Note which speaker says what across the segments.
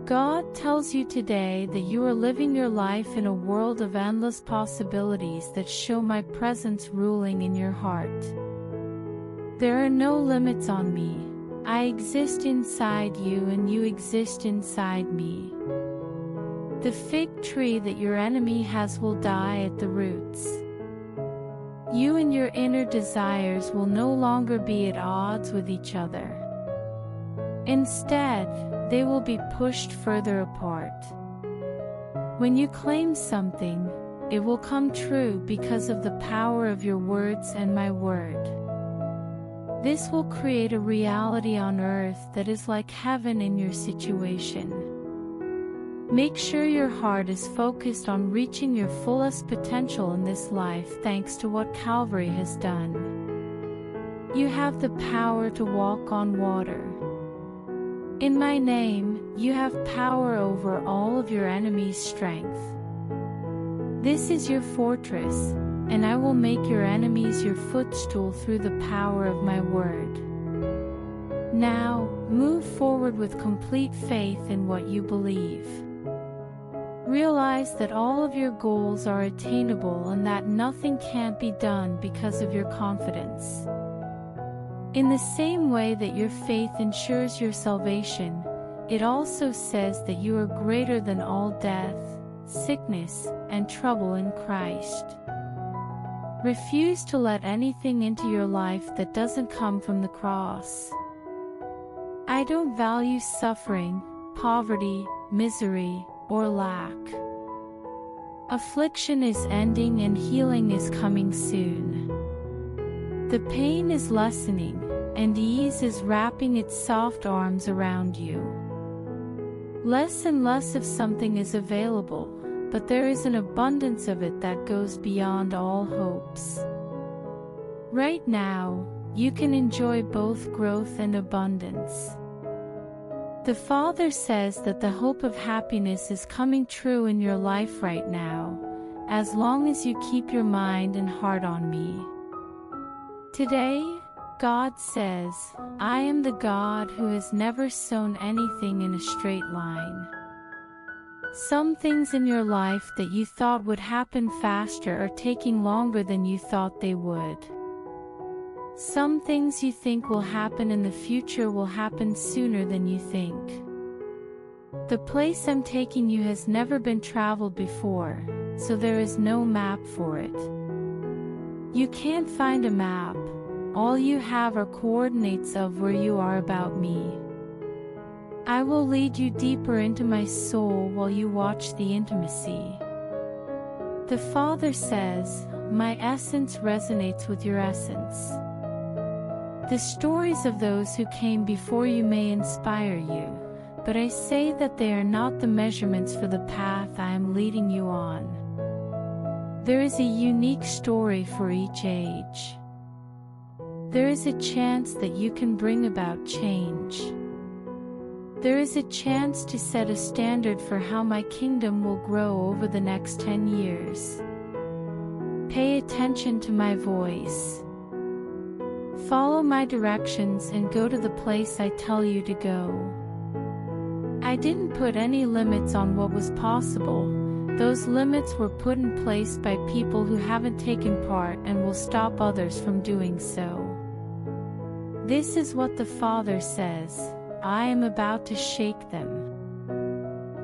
Speaker 1: God tells you today that you are living your life in a world of endless possibilities that show my presence ruling in your heart. There are no limits on me. I exist inside you and you exist inside me. The fig tree that your enemy has will die at the roots. You and your inner desires will no longer be at odds with each other. Instead, they will be pushed further apart. When you claim something, it will come true because of the power of your words and my word. This will create a reality on earth that is like heaven in your situation. Make sure your heart is focused on reaching your fullest potential in this life thanks to what Calvary has done. You have the power to walk on water. In my name, you have power over all of your enemies' strength. This is your fortress, and I will make your enemies your footstool through the power of my word. Now, move forward with complete faith in what you believe. Realize that all of your goals are attainable and that nothing can't be done because of your confidence. In the same way that your faith ensures your salvation, it also says that you are greater than all death, sickness, and trouble in Christ. Refuse to let anything into your life that doesn't come from the cross. I don't value suffering, poverty, misery, or lack. Affliction is ending and healing is coming soon. The pain is lessening, and ease is wrapping its soft arms around you. Less and less of something is available, but there is an abundance of it that goes beyond all hopes. Right now, you can enjoy both growth and abundance. The Father says that the hope of happiness is coming true in your life right now, as long as you keep your mind and heart on me. Today, God says, I am the God who has never sown anything in a straight line. Some things in your life that you thought would happen faster are taking longer than you thought they would. Some things you think will happen in the future will happen sooner than you think. The place I'm taking you has never been traveled before, so there is no map for it. You can't find a map. All you have are coordinates of where you are about me. I will lead you deeper into my soul while you watch the intimacy. The Father says, my essence resonates with your essence. The stories of those who came before you may inspire you, but I say that they are not the measurements for the path I am leading you on. There is a unique story for each age. There is a chance that you can bring about change. There is a chance to set a standard for how my kingdom will grow over the next 10 years. Pay attention to my voice. Follow my directions and go to the place I tell you to go. I didn't put any limits on what was possible. Those limits were put in place by people who haven't taken part and will stop others from doing so. This is what the Father says, I am about to shake them.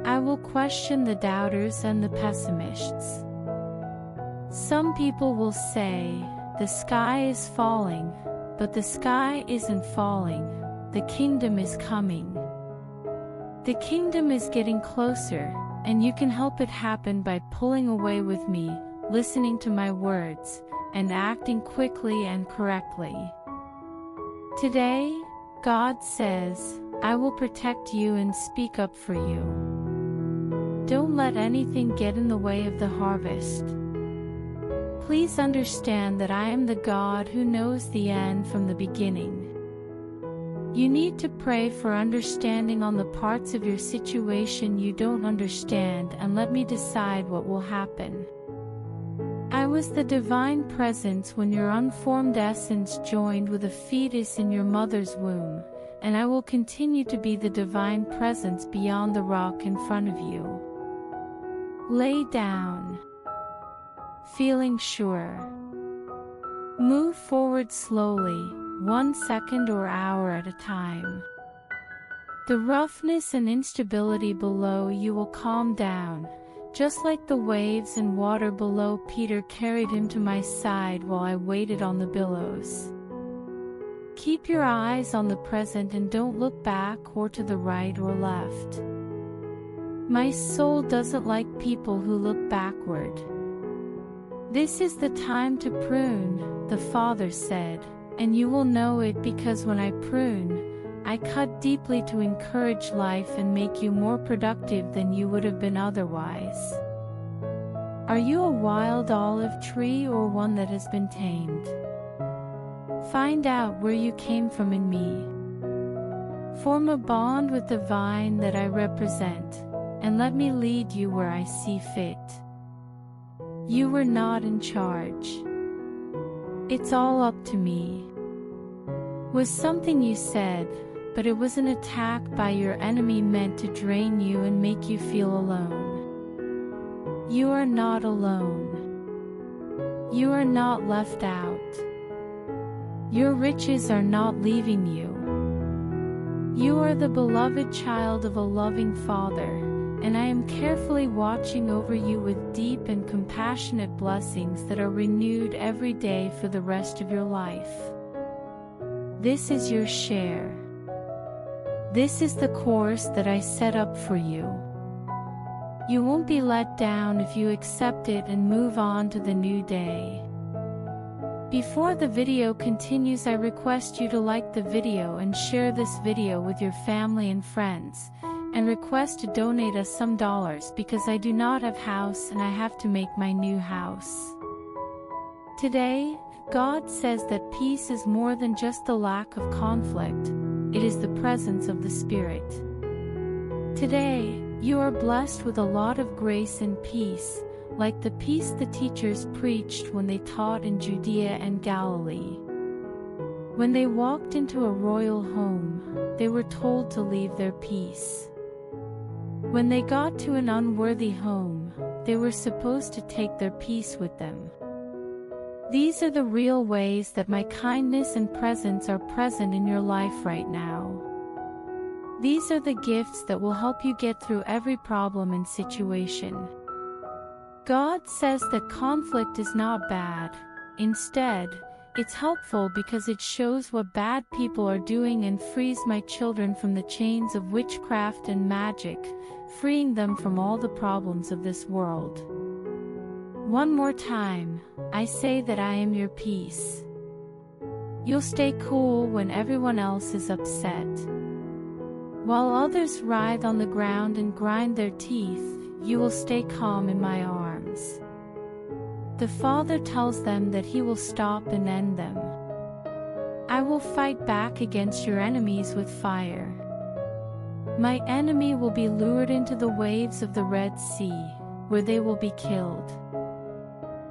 Speaker 1: I will question the doubters and the pessimists. Some people will say, the sky is falling, but the sky isn't falling, the kingdom is coming. The kingdom is getting closer, and you can help it happen by pulling away with me, listening to my words, and acting quickly and correctly. Today, God says, I will protect you and speak up for you. Don't let anything get in the way of the harvest. Please understand that I am the God who knows the end from the beginning. You need to pray for understanding on the parts of your situation you don't understand and let me decide what will happen. I was the divine presence when your unformed essence joined with a fetus in your mother's womb, and I will continue to be the divine presence beyond the rock in front of you. Lay down, feeling sure. Move forward slowly, 1 second or hour at a time. The roughness and instability below you will calm down, just like the waves and water below Peter carried him to my side while I waited on the billows. Keep your eyes on the present and don't look back or to the right or left. My soul doesn't like people who look backward. This is the time to prune, the Father said, and you will know it because when I prune, I cut deeply to encourage life and make you more productive than you would have been otherwise. Are you a wild olive tree or one that has been tamed? Find out where you came from in me. Form a bond with the vine that I represent, and let me lead you where I see fit. You were not in charge. It's all up to me. Was something you said, but it was an attack by your enemy meant to drain you and make you feel alone. You are not alone. You are not left out. Your riches are not leaving you. You are the beloved child of a loving Father, and I am carefully watching over you with deep and compassionate blessings that are renewed every day for the rest of your life. This is your share. This is the course that I set up for you. You won't be let down if you accept it and move on to the new day. Before the video continues, I request you to like the video and share this video with your family and friends, and request to donate us some dollars because I do not have house and I have to make my new house. Today, God says that peace is more than just the lack of conflict, it is the presence of the Spirit. Today, you are blessed with a lot of grace and peace, like the peace the teachers preached when they taught in Judea and Galilee. When they walked into a royal home, they were told to leave their peace. When they got to an unworthy home, they were supposed to take their peace with them. These are the real ways that my kindness and presence are present in your life right now. These are the gifts that will help you get through every problem and situation. God says that conflict is not bad. Instead, it's helpful because it shows what bad people are doing and frees my children from the chains of witchcraft and magic, freeing them from all the problems of this world. One more time, I say that I am your peace. You'll stay cool when everyone else is upset. While others writhe on the ground and grind their teeth, you will stay calm in my arms. The Father tells them that He will stop and end them. I will fight back against your enemies with fire. My enemy will be lured into the waves of the Red Sea, where they will be killed.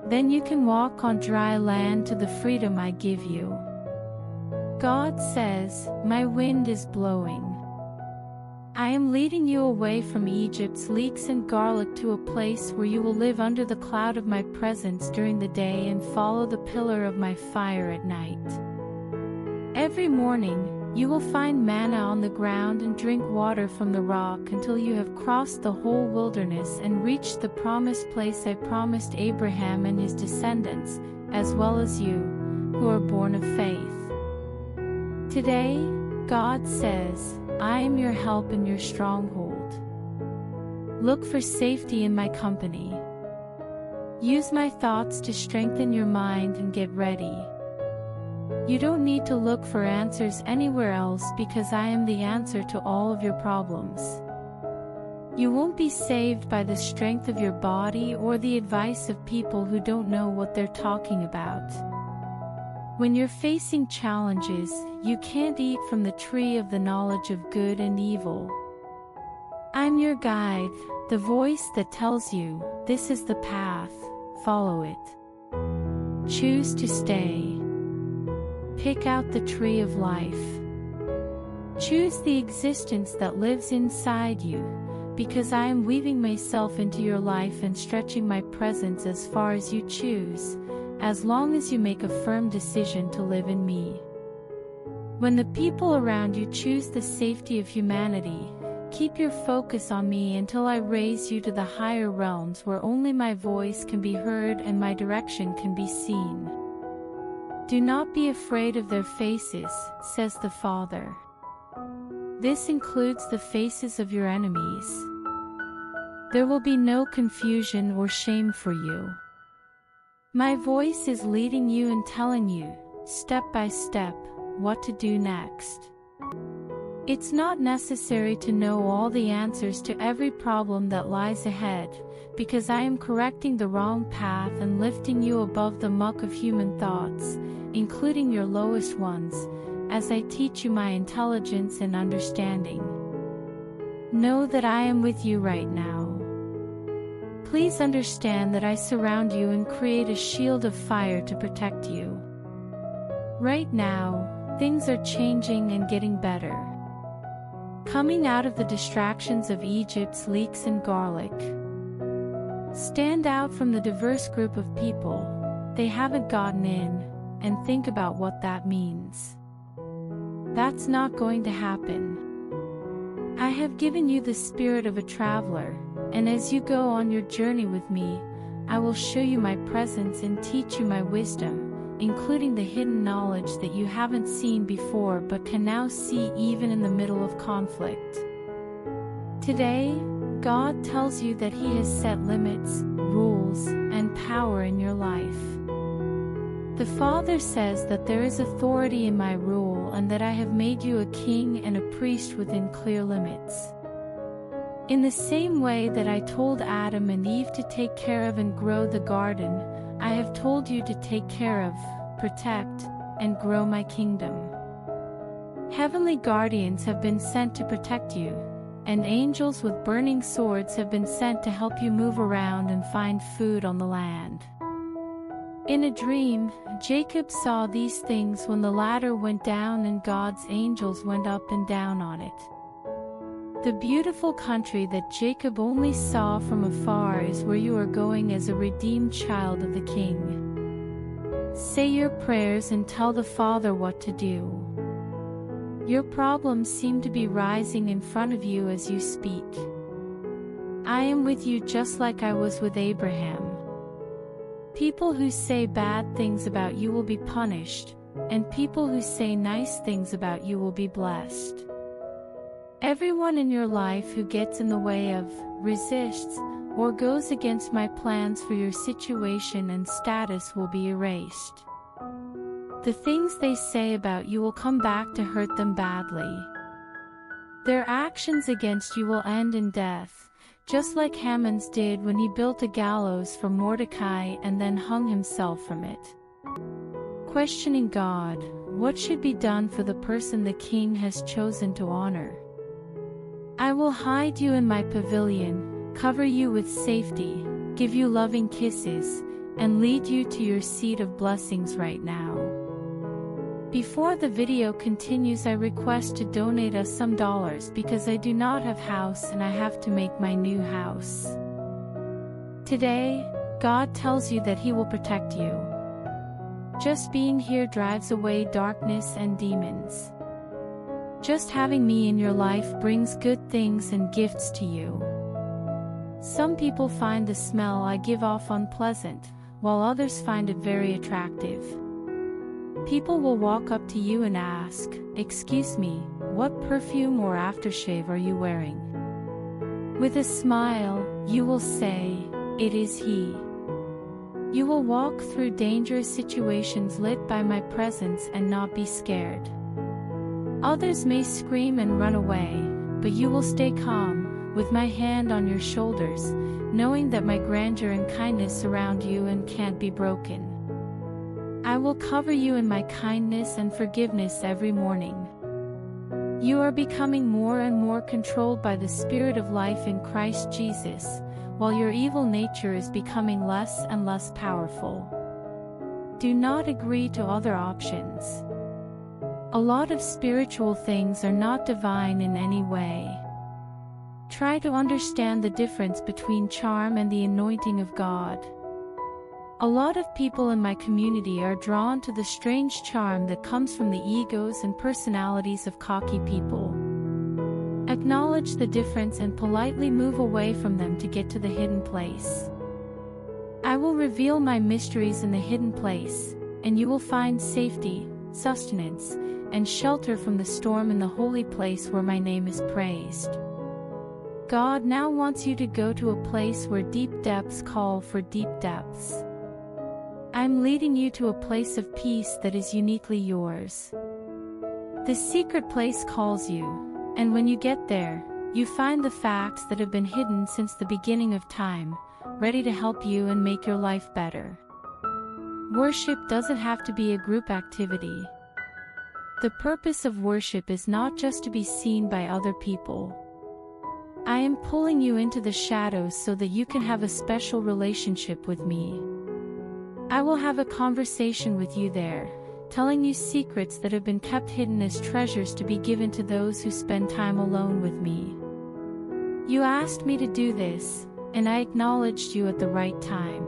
Speaker 1: Then you can walk on dry land to the freedom I give you. God says, my wind is blowing. I am leading you away from Egypt's leeks and garlic to a place where you will live under the cloud of my presence during the day and follow the pillar of my fire at night. Every morning, you will find manna on the ground and drink water from the rock until you have crossed the whole wilderness and reached the promised place I promised Abraham and his descendants, as well as you, who are born of faith. Today, God says, I am your help and your stronghold. Look for safety in my company. Use my thoughts to strengthen your mind and get ready. You don't need to look for answers anywhere else because I am the answer to all of your problems. You won't be saved by the strength of your body or the advice of people who don't know what they're talking about. When you're facing challenges, you can't eat from the tree of the knowledge of good and evil. I'm your guide, the voice that tells you, this is the path, follow it. Choose to stay. Pick out the tree of life. Choose the existence that lives inside you, because I am weaving myself into your life and stretching my presence as far as you choose, as long as you make a firm decision to live in me. When the people around you choose the safety of humanity, keep your focus on me until I raise you to the higher realms where only my voice can be heard and my direction can be seen. Do not be afraid of their faces, says the Father. This includes the faces of your enemies. There will be no confusion or shame for you. My voice is leading you and telling you, step by step, what to do next. It's not necessary to know all the answers to every problem that lies ahead, because I am correcting the wrong path and lifting you above the muck of human thoughts, including your lowest ones, as I teach you my intelligence and understanding. Know that I am with you right now. Please understand that I surround you and create a shield of fire to protect you. Right now, things are changing and getting better. Coming out of the distractions of Egypt's leeks and garlic. Stand out from the diverse group of people, they haven't gotten in, and think about what that means. That's not going to happen. I have given you the spirit of a traveler, and as you go on your journey with me, I will show you my presence and teach you my wisdom, including the hidden knowledge that you haven't seen before but can now see even in the middle of conflict. Today, God tells you that He has set limits, rules, and power in your life. The Father says that there is authority in my rule and that I have made you a king and a priest within clear limits. In the same way that I told Adam and Eve to take care of and grow the garden, I have told you to take care of, protect, and grow my kingdom. Heavenly guardians have been sent to protect you, and angels with burning swords have been sent to help you move around and find food on the land. In a dream, Jacob saw these things when the ladder went down and God's angels went up and down on it. The beautiful country that Jacob only saw from afar is where you are going as a redeemed child of the King. Say your prayers and tell the Father what to do. Your problems seem to be rising in front of you as you speak. I am with you just like I was with Abraham. People who say bad things about you will be punished, and people who say nice things about you will be blessed. Everyone in your life who gets in the way of, resists, or goes against my plans for your situation and status will be erased. The things they say about you will come back to hurt them badly. Their actions against you will end in death, just like Haman's did when he built a gallows for Mordecai and then hung himself from it. Questioning God, what should be done for the person the king has chosen to honor? I will hide you in my pavilion, cover you with safety, give you loving kisses, and lead you to your seat of blessings right now. Before the video continues, I request to donate us some dollars because I do not have house and I have to make my new house. Today, God tells you that He will protect you. Just being here drives away darkness and demons. Just having me in your life brings good things and gifts to you. Some people find the smell I give off unpleasant, while others find it very attractive. People will walk up to you and ask, "Excuse me, what perfume or aftershave are you wearing?" With a smile, you will say, "It is he." You will walk through dangerous situations lit by my presence and not be scared. Others may scream and run away, but you will stay calm, with my hand on your shoulders, knowing that my grandeur and kindness surround you and can't be broken. I will cover you in my kindness and forgiveness every morning. You are becoming more and more controlled by the Spirit of life in Christ Jesus, while your evil nature is becoming less and less powerful. Do not agree to other options. A lot of spiritual things are not divine in any way. Try to understand the difference between charm and the anointing of God. A lot of people in my community are drawn to the strange charm that comes from the egos and personalities of cocky people. Acknowledge the difference and politely move away from them to get to the hidden place. I will reveal my mysteries in the hidden place, and you will find safety, sustenance, and shelter from the storm in the holy place where my name is praised. God now wants you to go to a place where deep depths call for deep depths. I'm leading you to a place of peace that is uniquely yours. The secret place calls you, and when you get there, you find the facts that have been hidden since the beginning of time, ready to help you and make your life better. Worship doesn't have to be a group activity. The purpose of worship is not just to be seen by other people. I am pulling you into the shadows so that you can have a special relationship with me. I will have a conversation with you there, telling you secrets that have been kept hidden as treasures to be given to those who spend time alone with me. You asked me to do this, and I acknowledged you at the right time.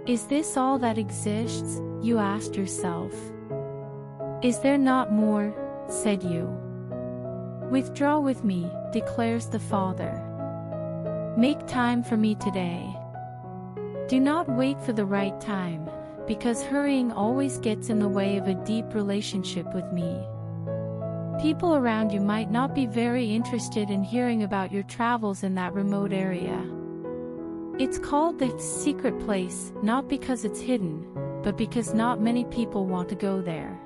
Speaker 1: Is this all that exists? You asked yourself. Is there not more? Said you. Withdraw with me, declares the Father. Make time for me today. Do not wait for the right time, because hurrying always gets in the way of a deep relationship with me. People around you might not be very interested in hearing about your travels in that remote area. It's called the secret place, not because it's hidden, but because not many people want to go there.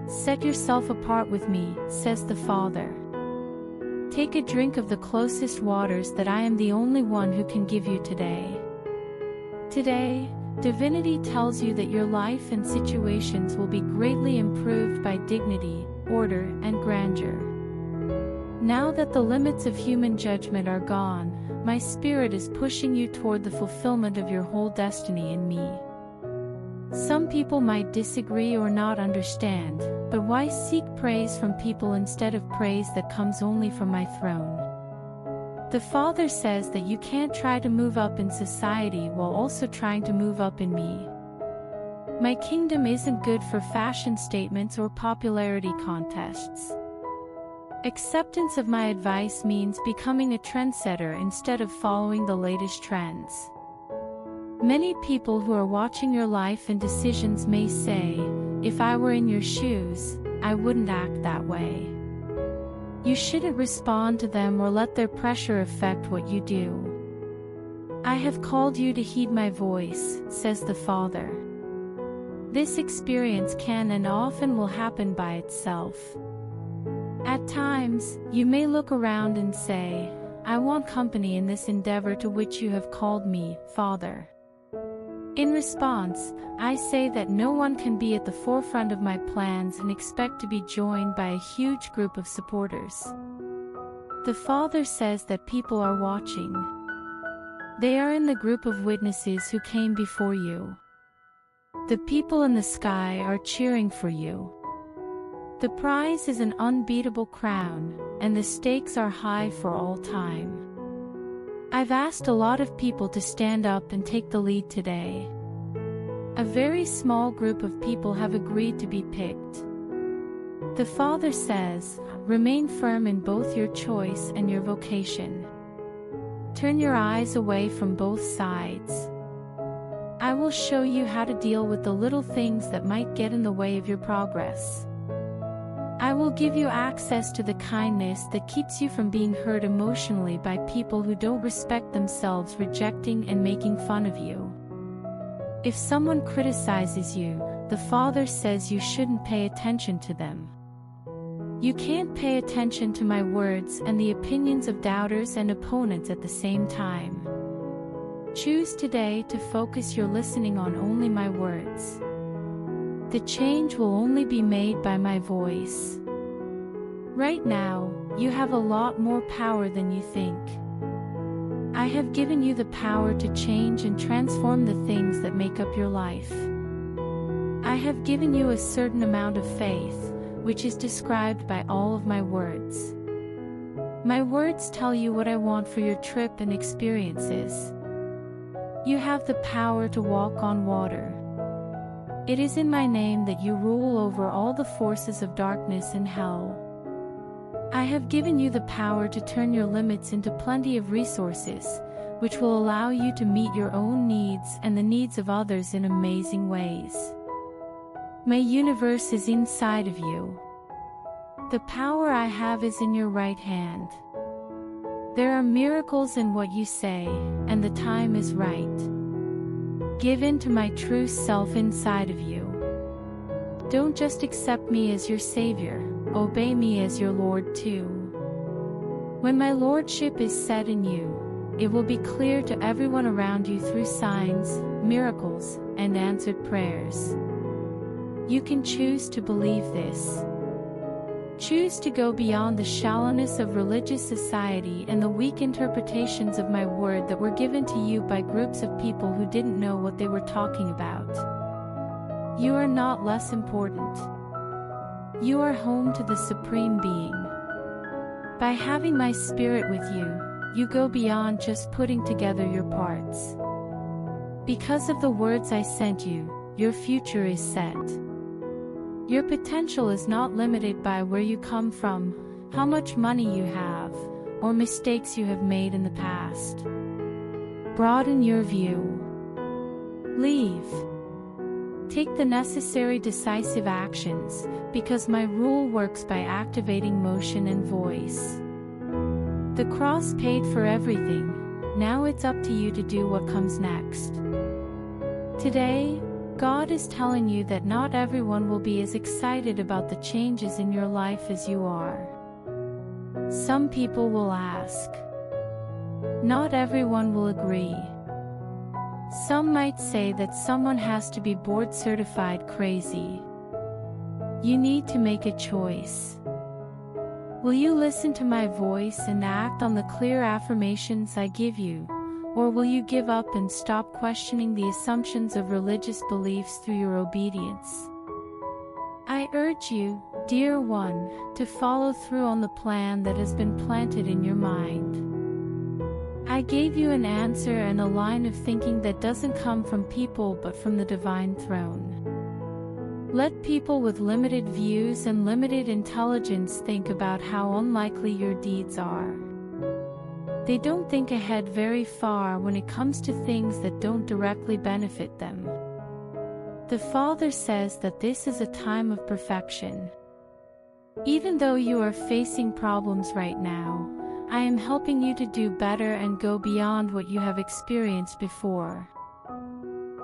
Speaker 1: Set yourself apart with me, says the Father. Take a drink of the closest waters that I am the only one who can give you today. Today, divinity tells you that your life and situations will be greatly improved by dignity, order, and grandeur. Now that the limits of human judgment are gone, my spirit is pushing you toward the fulfillment of your whole destiny in me. Some people might disagree or not understand, but why seek praise from people instead of praise that comes only from my throne? The Father says that you can't try to move up in society while also trying to move up in me. My kingdom isn't good for fashion statements or popularity contests. Acceptance of my advice means becoming a trendsetter instead of following the latest trends. Many people who are watching your life and decisions may say, if I were in your shoes, I wouldn't act that way. You shouldn't respond to them or let their pressure affect what you do. I have called you to heed my voice, says the Father. This experience can and often will happen by itself. At times, you may look around and say, I want company in this endeavor to which you have called me, Father. In response, I say that no one can be at the forefront of my plans and expect to be joined by a huge group of supporters. The Father says that people are watching. They are in the group of witnesses who came before you. The people in the sky are cheering for you. The prize is an unbeatable crown, and the stakes are high for all time. I've asked a lot of people to stand up and take the lead today. A very small group of people have agreed to be picked. The Father says, remain firm in both your choice and your vocation. Turn your eyes away from both sides. I will show you how to deal with the little things that might get in the way of your progress. I will give you access to the kindness that keeps you from being hurt emotionally by people who don't respect themselves, rejecting and making fun of you. If someone criticizes you, the Father says you shouldn't pay attention to them. You can't pay attention to my words and the opinions of doubters and opponents at the same time. Choose today to focus your listening on only my words. The change will only be made by my voice. Right now, you have a lot more power than you think. I have given you the power to change and transform the things that make up your life. I have given you a certain amount of faith, which is described by all of my words. My words tell you what I want for your trip and experiences. You have the power to walk on water. It is in my name that you rule over all the forces of darkness and hell. I have given you the power to turn your limits into plenty of resources, which will allow you to meet your own needs and the needs of others in amazing ways. My universe is inside of you. The power I have is in your right hand. There are miracles in what you say, and the time is right. Give in to my true self inside of you. Don't just accept me as your Savior, obey me as your Lord too. When my Lordship is set in you, it will be clear to everyone around you through signs, miracles, and answered prayers. You can choose to believe this. Choose to go beyond the shallowness of religious society and the weak interpretations of my word that were given to you by groups of people who didn't know what they were talking about. You are not less important. You are home to the Supreme Being. By having my Spirit with you, you go beyond just putting together your parts. Because of the words I sent you, your future is set. Your potential is not limited by where you come from, how much money you have, or mistakes you have made in the past. Broaden your view. Leave. Take the necessary decisive actions, because my rule works by activating motion and voice. The cross paid for everything. Now it's up to you to do what comes next. Today, God is telling you that not everyone will be as excited about the changes in your life as you are. Some people will ask. Not everyone will agree. Some might say that someone has to be board certified crazy. You need to make a choice. Will you listen to my voice and act on the clear affirmations I give you? Or will you give up and stop questioning the assumptions of religious beliefs through your obedience? I urge you, dear one, to follow through on the plan that has been planted in your mind. I gave you an answer and a line of thinking that doesn't come from people but from the divine throne. Let people with limited views and limited intelligence think about how unlikely your deeds are. They don't think ahead very far when it comes to things that don't directly benefit them. The Father says that this is a time of perfection. Even though you are facing problems right now, I am helping you to do better and go beyond what you have experienced before.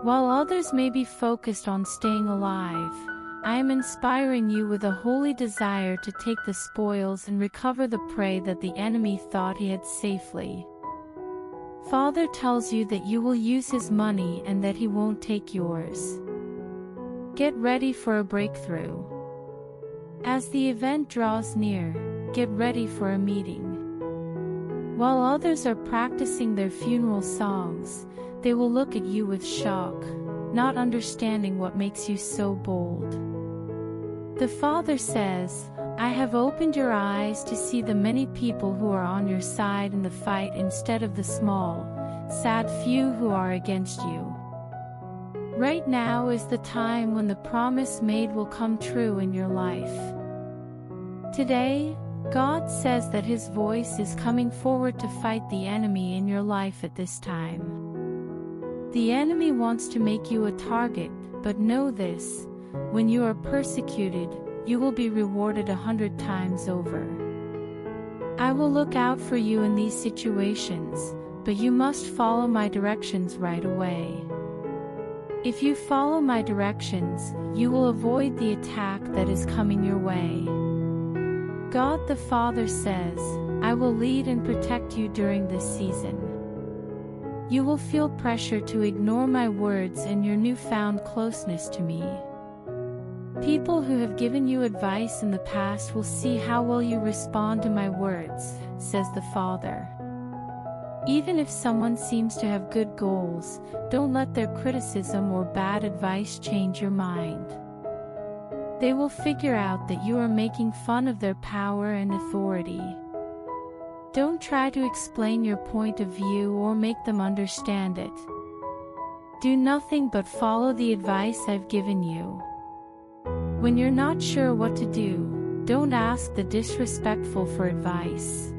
Speaker 1: While others may be focused on staying alive, I am inspiring you with a holy desire to take the spoils and recover the prey that the enemy thought he had safely. Father tells you that you will use his money and that he won't take yours. Get ready for a breakthrough. As the event draws near, get ready for a meeting. While others are practicing their funeral songs, they will look at you with shock, not understanding what makes you so bold. The Father says, I have opened your eyes to see the many people who are on your side in the fight instead of the small, sad few who are against you. Right now is the time when the promise made will come true in your life. Today, God says that his voice is coming forward to fight the enemy in your life at this time. The enemy wants to make you a target, but know this. When you are persecuted, you will be rewarded 100 times over. I will look out for you in these situations, but you must follow my directions right away. If you follow my directions, you will avoid the attack that is coming your way. God the Father says, I will lead and protect you during this season. You will feel pressure to ignore my words and your newfound closeness to me. People who have given you advice in the past will see how well you respond to my words, says the Father. Even if someone seems to have good goals, don't let their criticism or bad advice change your mind. They will figure out that you are making fun of their power and authority. Don't try to explain your point of view or make them understand it. Do nothing but follow the advice I've given you. When you're not sure what to do, don't ask the disrespectful for advice.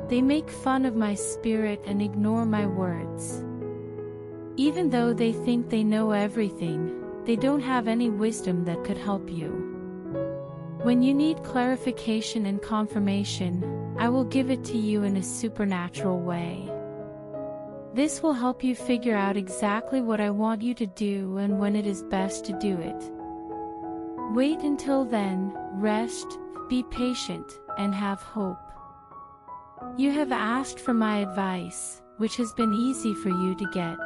Speaker 1: They make fun of my spirit and ignore my words. Even though they think they know everything, they don't have any wisdom that could help you. When you need clarification and confirmation, I will give it to you in a supernatural way. This will help you figure out exactly what I want you to do and when it is best to do it. Wait until then, rest, be patient, and have hope. You have asked for my advice, which has been easy for you to get.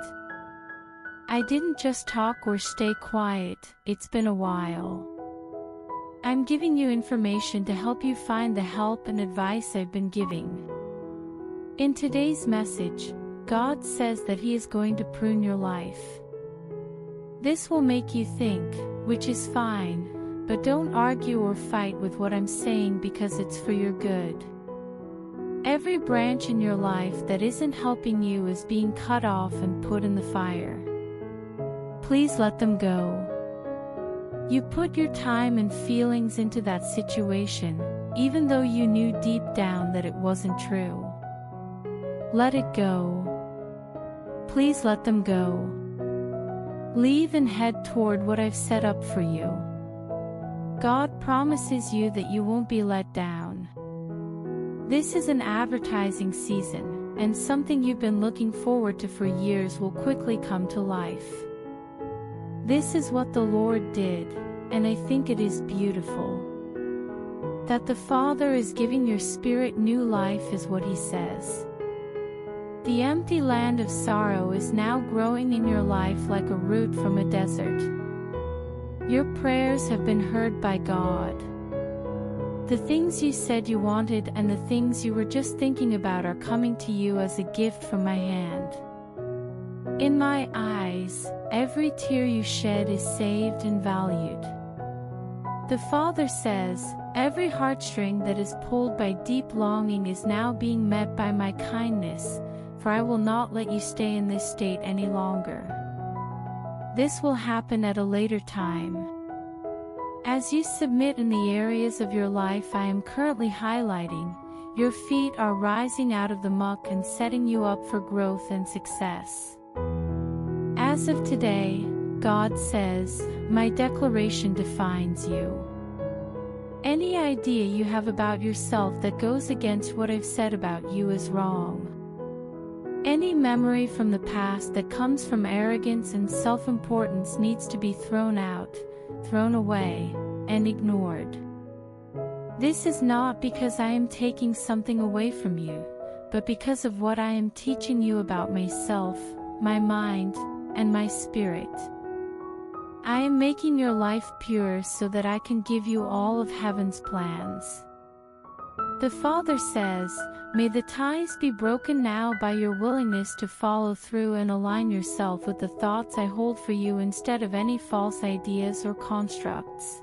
Speaker 1: I didn't just talk or stay quiet, it's been a while. I'm giving you information to help you find the help and advice I've been giving. In today's message, God says that He is going to prune your life. This will make you think, which is fine, but don't argue or fight with what I'm saying because it's for your good. Every branch in your life that isn't helping you is being cut off and put in the fire. Please let them go. You put your time and feelings into that situation, even though you knew deep down that it wasn't true. Let it go. Please let them go. Leave and head toward what I've set up for you. God promises you that you won't be let down. This is an advertising season, and something you've been looking forward to for years will quickly come to life. This is what the Lord did, and I think it is beautiful. That the Father is giving your spirit new life is what He says. The empty land of sorrow is now growing in your life like a root from a desert. Your prayers have been heard by God. The things you said you wanted and the things you were just thinking about are coming to you as a gift from my hand. In my eyes, every tear you shed is saved and valued. The Father says, every heartstring that is pulled by deep longing is now being met by my kindness, for I will not let you stay in this state any longer. This will happen at a later time. As you submit in the areas of your life I am currently highlighting, your feet are rising out of the muck and setting you up for growth and success. As of today, God says, my declaration defines you. Any idea you have about yourself that goes against what I've said about you is wrong. Any memory from the past that comes from arrogance and self-importance needs to be thrown out, thrown away, and ignored. This is not because I am taking something away from you, but because of what I am teaching you about myself, my mind, and my spirit. I am making your life pure so that I can give you all of heaven's plans. The Father says, may the ties be broken now by your willingness to follow through and align yourself with the thoughts I hold for you instead of any false ideas or constructs.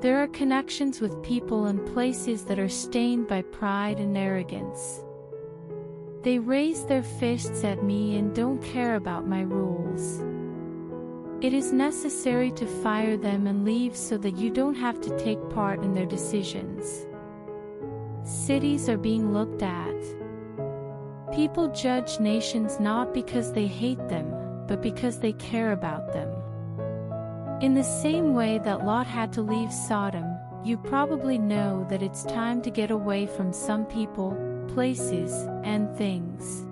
Speaker 1: There are connections with people and places that are stained by pride and arrogance. They raise their fists at me and don't care about my rules. It is necessary to fire them and leave so that you don't have to take part in their decisions. Cities are being looked at. People judge nations not because they hate them, but because they care about them. In the same way that Lot had to leave Sodom, you probably know that it's time to get away from some people, places, and things.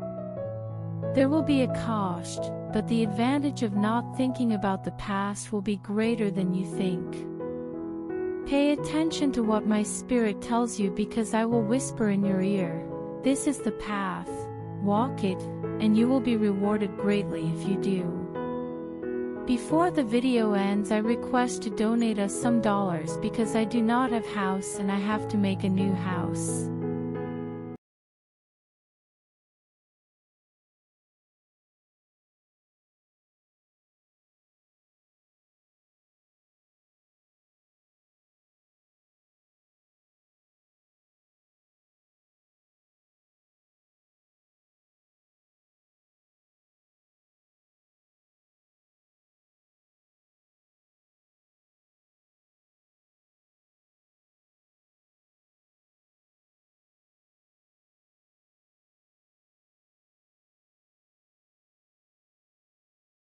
Speaker 1: There will be a cost, but the advantage of not thinking about the past will be greater than you think. Pay attention to what my spirit tells you because I will whisper in your ear, this is the path, walk it, and you will be rewarded greatly if you do. Before the video ends, I request to donate us some dollars because I do not have house and I have to make a new house.